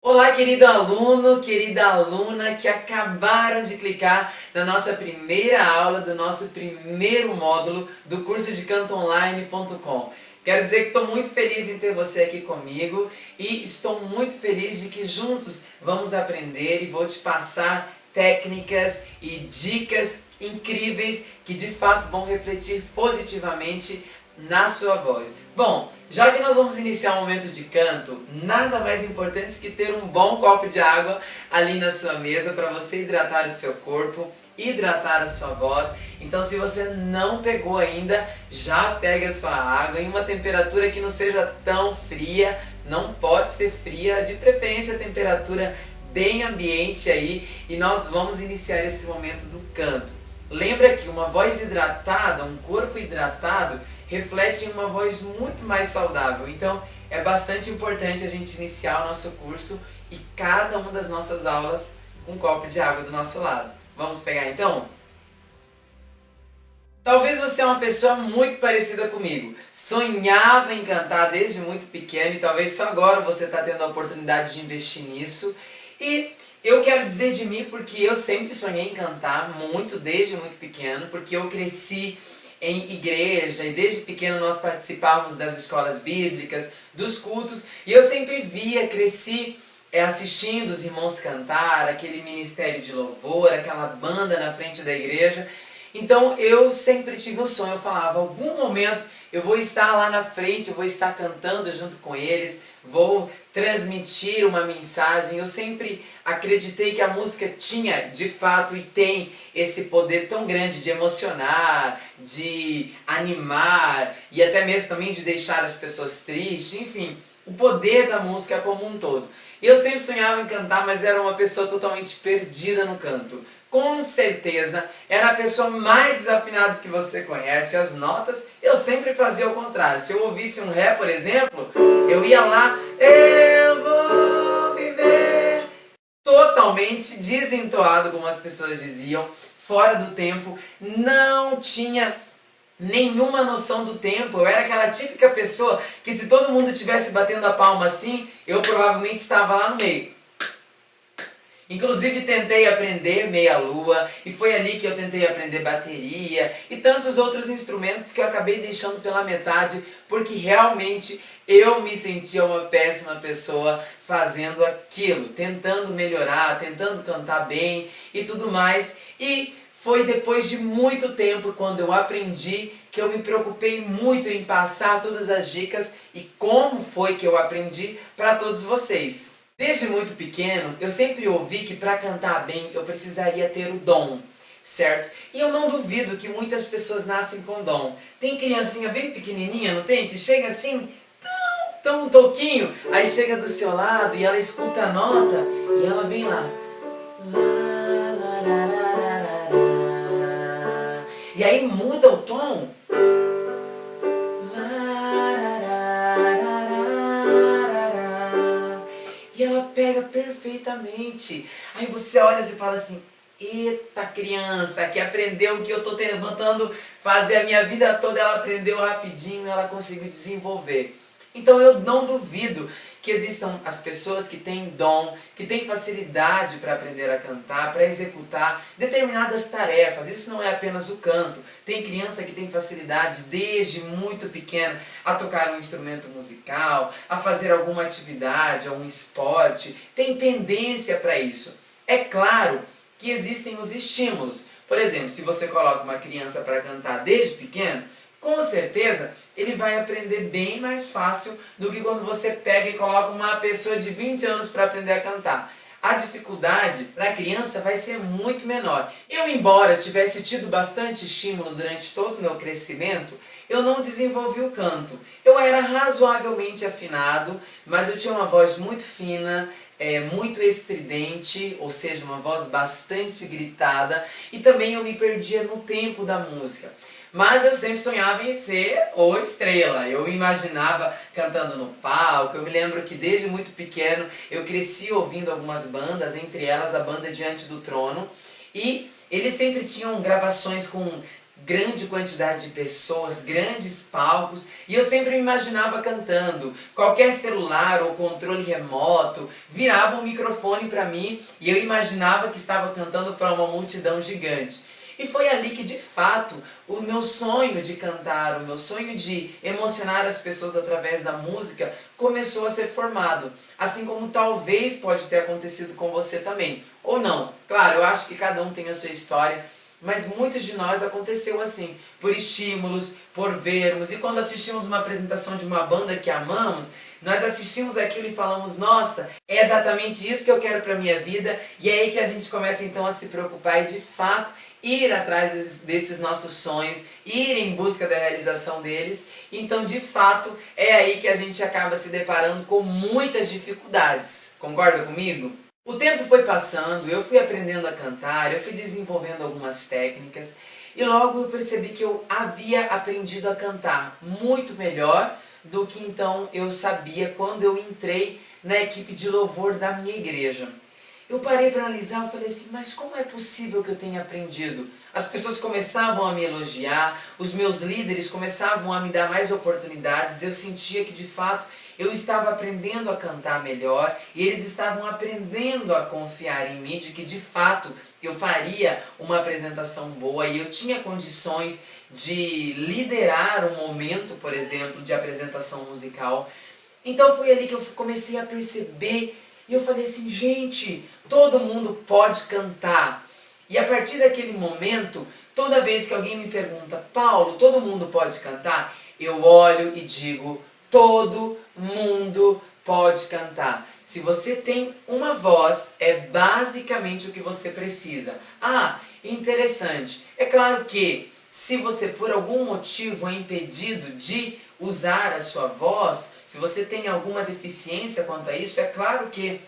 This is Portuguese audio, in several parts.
Olá, querido aluno, querida aluna que acabaram de clicar na nossa primeira aula do nosso primeiro módulo do curso de cantoonline.com. Quero dizer que estou muito feliz em ter você aqui comigo e estou muito feliz de que juntos vamos aprender e vou te passar técnicas e dicas incríveis que de fato vão refletir positivamente na sua voz. Bom, já que nós vamos iniciar um momento de canto, nada mais importante que ter um bom copo de água ali na sua mesa para você hidratar o seu corpo, hidratar a sua voz. Então, se você não pegou ainda, já pega a sua água em uma temperatura que não seja tão fria, não pode ser fria, de preferência temperatura bem ambiente aí, e nós vamos iniciar esse momento do canto. Lembra que uma voz hidratada, um corpo hidratado, reflete em uma voz muito mais saudável. Então é bastante importante a gente iniciar o nosso curso e cada uma das nossas aulas com um copo de água do nosso lado. Vamos pegar então? Talvez você é uma pessoa muito parecida comigo. Sonhava em cantar desde muito pequeno e talvez só agora você está tendo a oportunidade de investir nisso. E eu quero dizer de mim porque eu sempre sonhei em cantar muito, desde muito pequeno, porque eu cresci em igreja e desde pequeno nós participávamos das escolas bíblicas, dos cultos, e eu sempre via, cresci assistindo os irmãos cantar, aquele ministério de louvor, aquela banda na frente da igreja. Então eu sempre tive um sonho, eu falava, algum momento eu vou estar lá na frente, eu vou estar cantando junto com eles, vou transmitir uma mensagem. Eu sempre acreditei que a música tinha, de fato, e tem esse poder tão grande de emocionar, de animar e até mesmo também de deixar as pessoas tristes, enfim, o poder da música como um todo. E eu sempre sonhava em cantar, mas era uma pessoa totalmente perdida no canto. Com certeza, era a pessoa mais desafinada que você conhece. As notas, eu sempre fazia o contrário. Se eu ouvisse um ré, por exemplo, eu ia lá, eu vou viver, totalmente desentoado, como as pessoas diziam, fora do tempo, não tinha nenhuma noção do tempo. Eu era aquela típica pessoa que se todo mundo estivesse batendo a palma assim, eu provavelmente estava lá no meio. Inclusive tentei aprender meia-lua e foi ali que eu tentei aprender bateria e tantos outros instrumentos que eu acabei deixando pela metade porque realmente eu me sentia uma péssima pessoa fazendo aquilo, tentando melhorar, tentando cantar bem e tudo mais. E foi depois de muito tempo, quando eu aprendi, que eu me preocupei muito em passar todas as dicas e como foi que eu aprendi para todos vocês. Desde muito pequeno, eu sempre ouvi que para cantar bem eu precisaria ter o dom, certo? E eu não duvido que muitas pessoas nascem com dom. Tem criancinha bem pequenininha, não tem? Que chega assim, tão um toquinho, aí chega do seu lado e ela escuta a nota e ela vem lá. E aí muda o tom. E ela pega perfeitamente. Aí você olha e fala assim, eita criança, que aprendeu o que eu estou tentando fazer a minha vida toda, ela aprendeu rapidinho, ela conseguiu desenvolver. Então eu não duvido que existam as pessoas que têm dom, que têm facilidade para aprender a cantar, para executar determinadas tarefas. Isso não é apenas o canto. Tem criança que tem facilidade desde muito pequena a tocar um instrumento musical, a fazer alguma atividade, um esporte. Tem tendência para isso. É claro que existem os estímulos. Por exemplo, se você coloca uma criança para cantar desde pequeno, com certeza ele vai aprender bem mais fácil do que quando você pega e coloca uma pessoa de 20 anos para aprender a cantar. A dificuldade para a criança vai ser muito menor. Eu, embora tivesse tido bastante estímulo durante todo o meu crescimento, eu não desenvolvi o canto. Eu era razoavelmente afinado, mas eu tinha uma voz muito fina, muito estridente, ou seja, uma voz bastante gritada, e também eu me perdia no tempo da música. Mas eu sempre sonhava em ser o estrela. Eu me imaginava cantando no palco. Eu me lembro que desde muito pequeno eu cresci ouvindo algumas bandas, entre elas a banda Diante do Trono. E eles sempre tinham gravações com grande quantidade de pessoas, grandes palcos, e eu sempre me imaginava cantando. Qualquer celular ou controle remoto virava um microfone para mim e eu imaginava que estava cantando para uma multidão gigante. E foi ali que, de fato, o meu sonho de cantar, o meu sonho de emocionar as pessoas através da música começou a ser formado. Assim como talvez pode ter acontecido com você também. Ou não. Claro, eu acho que cada um tem a sua história, mas muitos de nós aconteceu assim, por estímulos, por vermos, e quando assistimos uma apresentação de uma banda que amamos, nós assistimos aquilo e falamos, nossa, é exatamente isso que eu quero para minha vida, e é aí que a gente começa então a se preocupar e de fato ir atrás desses nossos sonhos, ir em busca da realização deles. Então, de fato, é aí que a gente acaba se deparando com muitas dificuldades. Concorda comigo? O tempo foi passando, eu fui aprendendo a cantar, eu fui desenvolvendo algumas técnicas e logo eu percebi que eu havia aprendido a cantar muito melhor do que então eu sabia quando eu entrei na equipe de louvor da minha igreja. Eu parei para analisar e falei assim, mas como é possível que eu tenha aprendido? As pessoas começavam a me elogiar, os meus líderes começavam a me dar mais oportunidades, eu sentia que de fato eu estava aprendendo a cantar melhor e eles estavam aprendendo a confiar em mim de que de fato eu faria uma apresentação boa e eu tinha condições de liderar um momento, por exemplo, de apresentação musical. Então foi ali que eu comecei a perceber e eu falei assim, gente, todo mundo pode cantar. E a partir daquele momento, toda vez que alguém me pergunta, Paulo, todo mundo pode cantar? Eu olho e digo, todo mundo pode cantar. Se você tem uma voz, é basicamente o que você precisa. Ah, interessante. É claro que se você por algum motivo é impedido de usar a sua voz, se você tem alguma deficiência quanto a isso, é claro que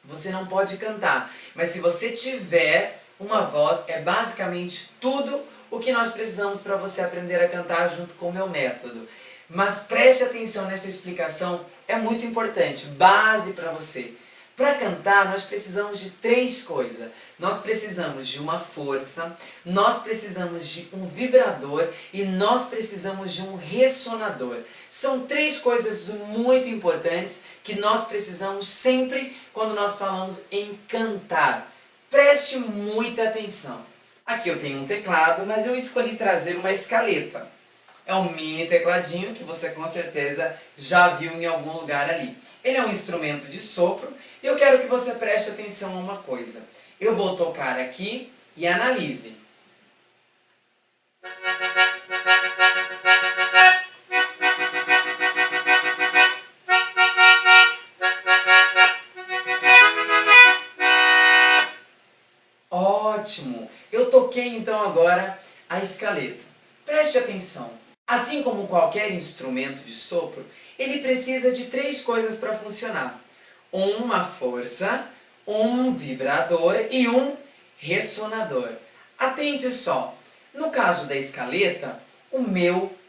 você não pode cantar. Mas se você tiver uma voz, é basicamente tudo o que nós precisamos para você aprender a cantar junto com o meu método. Mas preste atenção nessa explicação, é muito importante, base para você. Para cantar, nós precisamos de 3 coisas. Nós precisamos de uma força, nós precisamos de um vibrador e nós precisamos de um ressonador. São 3 coisas muito importantes que nós precisamos sempre quando nós falamos em cantar. Preste muita atenção. Aqui eu tenho um teclado, mas eu escolhi trazer uma escaleta. É um mini tecladinho que você com certeza já viu em algum lugar ali. Ele é um instrumento de sopro e eu quero que você preste atenção a uma coisa. Eu vou tocar aqui e analise. Ótimo! Eu toquei então agora a escaleta. Preste atenção. Assim como qualquer instrumento de sopro, ele precisa de 3 coisas para funcionar. Uma força, um vibrador e um ressonador. Atente só. No caso da escaleta,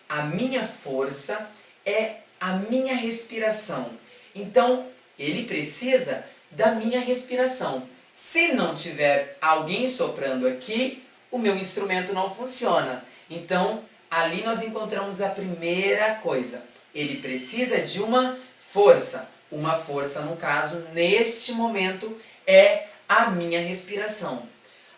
a minha força é a minha respiração. Então, ele precisa da minha respiração. Se não tiver alguém soprando aqui, o meu instrumento não funciona. Então, ali nós encontramos a primeira coisa. Ele precisa de uma força. Uma força, no caso, neste momento, é a minha respiração.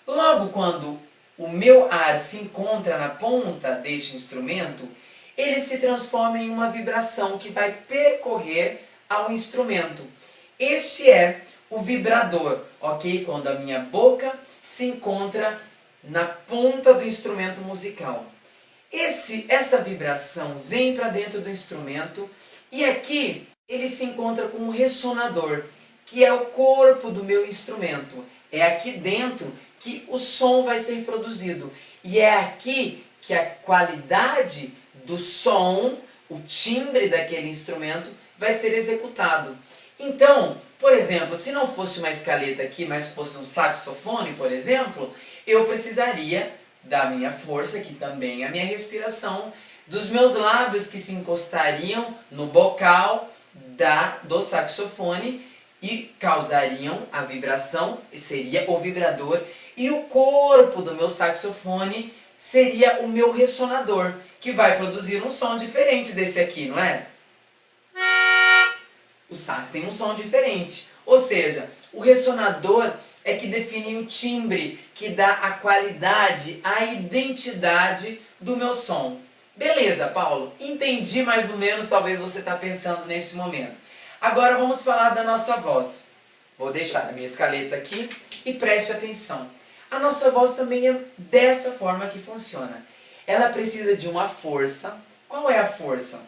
Logo, quando o meu ar se encontra na ponta deste instrumento, ele se transforma em uma vibração que vai percorrer ao instrumento. Este é o vibrador, ok? Quando a minha boca se encontra na ponta do instrumento musical. Essa vibração vem para dentro do instrumento e aqui ele se encontra com um ressonador, que é o corpo do meu instrumento. É aqui dentro que o som vai ser produzido. E é aqui que a qualidade do som, o timbre daquele instrumento, vai ser executado. Então, por exemplo, se não fosse uma escaleta aqui, mas fosse um saxofone, por exemplo, eu precisaria da minha força, que também é a minha respiração, dos meus lábios que se encostariam no bocal do saxofone e causariam a vibração, seria o vibrador, e o corpo do meu saxofone seria o meu ressonador, que vai produzir um som diferente desse aqui, não é? O sax tem um som diferente. Ou seja, o ressonador é que define o timbre, que dá a qualidade, a identidade do meu som. Beleza, Paulo, entendi mais ou menos, talvez você está pensando nesse momento. Agora vamos falar da nossa voz. Vou deixar a minha escaleta aqui e preste atenção. A nossa voz também é dessa forma que funciona. Ela precisa de uma força. Qual é a força?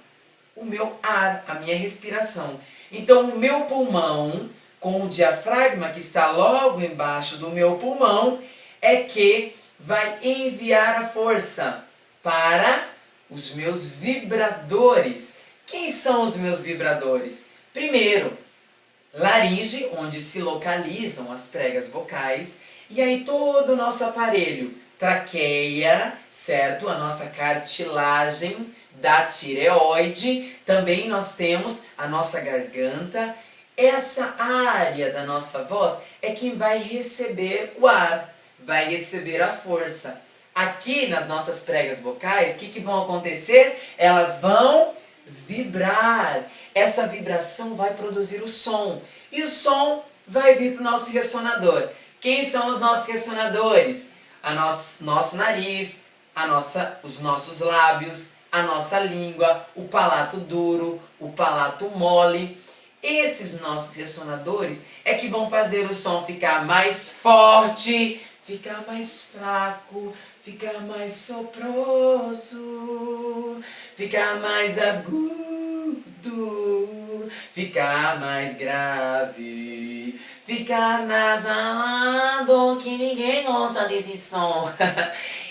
O meu ar, a minha respiração. Então o meu pulmão, com o diafragma que está logo embaixo do meu pulmão, é que vai enviar a força para os meus vibradores. Quem são os meus vibradores? Primeiro, laringe, onde se localizam as pregas vocais, e aí todo o nosso aparelho, traqueia, certo? A nossa cartilagem da tireoide, também nós temos a nossa garganta. Essa área da nossa voz é quem vai receber o ar, vai receber a força. Aqui nas nossas pregas vocais, o que vão acontecer? Elas vão vibrar. Essa vibração vai produzir o som. E o som vai vir para o nosso ressonador. Quem são os nossos ressonadores? Nosso nariz, os nossos lábios, a nossa língua, o palato duro, o palato mole. Esses nossos ressonadores é que vão fazer o som ficar mais forte, ficar mais fraco, ficar mais soproso, ficar mais agudo, ficar mais grave, ficar nasalado, que ninguém gosta desse som.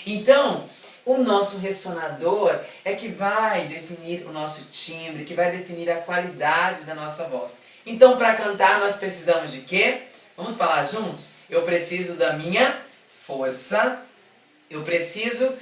Então, o nosso ressonador é que vai definir o nosso timbre, que vai definir a qualidade da nossa voz. Então, para cantar, nós precisamos de quê? Vamos falar juntos? Eu preciso da minha força, eu preciso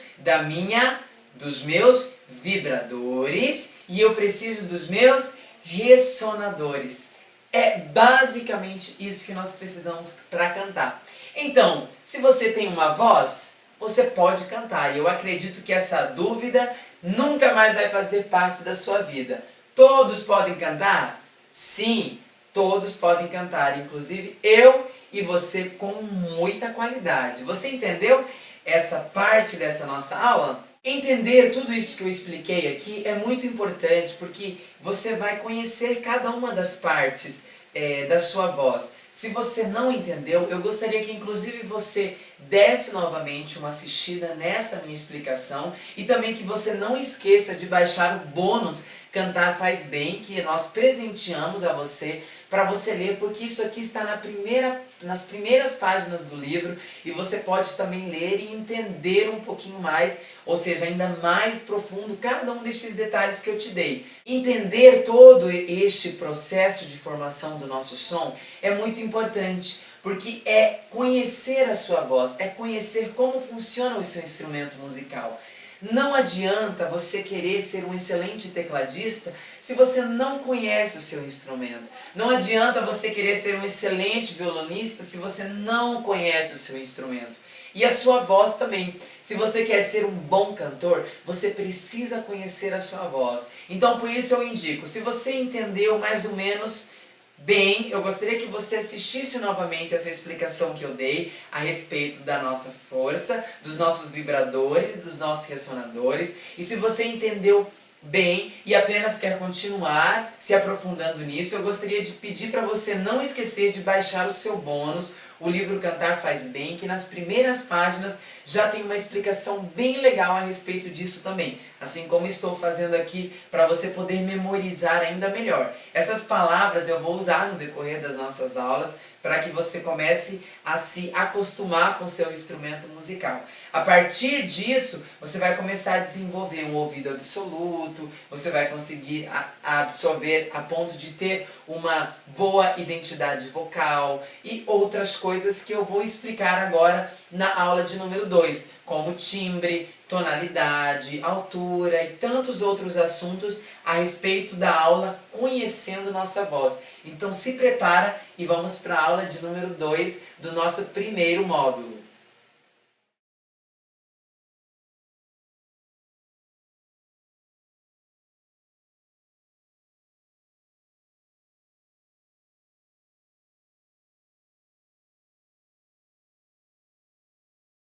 dos meus vibradores e eu preciso dos meus ressonadores. É basicamente isso que nós precisamos para cantar. Então, se você tem uma voz, você pode cantar. E eu acredito que essa dúvida nunca mais vai fazer parte da sua vida. Todos podem cantar? Sim, todos podem cantar. Inclusive eu e você com muita qualidade. Você entendeu essa parte dessa nossa aula? Entender tudo isso que eu expliquei aqui é muito importante porque você vai conhecer cada uma das partes da sua voz. Se você não entendeu, eu gostaria que inclusive você desse novamente uma assistida nessa minha explicação e também que você não esqueça de baixar o bônus Cantar Faz Bem, que nós presenteamos a você para você ler, porque isso aqui está nas primeiras páginas do livro e você pode também ler e entender um pouquinho mais, ou seja, ainda mais profundo cada um destes detalhes que eu te dei. Entender todo este processo de formação do nosso som é muito importante, porque é conhecer a sua voz, é conhecer como funciona o seu instrumento musical. Não adianta você querer ser um excelente tecladista se você não conhece o seu instrumento. Não adianta você querer ser um excelente violonista se você não conhece o seu instrumento. E a sua voz também. Se você quer ser um bom cantor, você precisa conhecer a sua voz. Então por isso eu indico, se você entendeu mais ou menos bem, eu gostaria que você assistisse novamente essa explicação que eu dei a respeito da nossa força, dos nossos vibradores e dos nossos ressonadores. E se você entendeu bem e apenas quer continuar se aprofundando nisso, eu gostaria de pedir para você não esquecer de baixar o seu bônus, o livro Cantar Faz Bem, que nas primeiras páginas já tem uma explicação bem legal a respeito disso também. Assim como estou fazendo aqui para você poder memorizar ainda melhor. Essas palavras eu vou usar no decorrer das nossas aulas para que você comece a se acostumar com o seu instrumento musical. A partir disso, você vai começar a desenvolver um ouvido absoluto, você vai conseguir absorver a ponto de ter uma boa identidade vocal e outras coisas que eu vou explicar agora na aula de número 2, como timbre, tonalidade, altura e tantos outros assuntos a respeito da aula Conhecendo Nossa Voz. Então se prepara e vamos para a aula de número 2 do nosso primeiro módulo.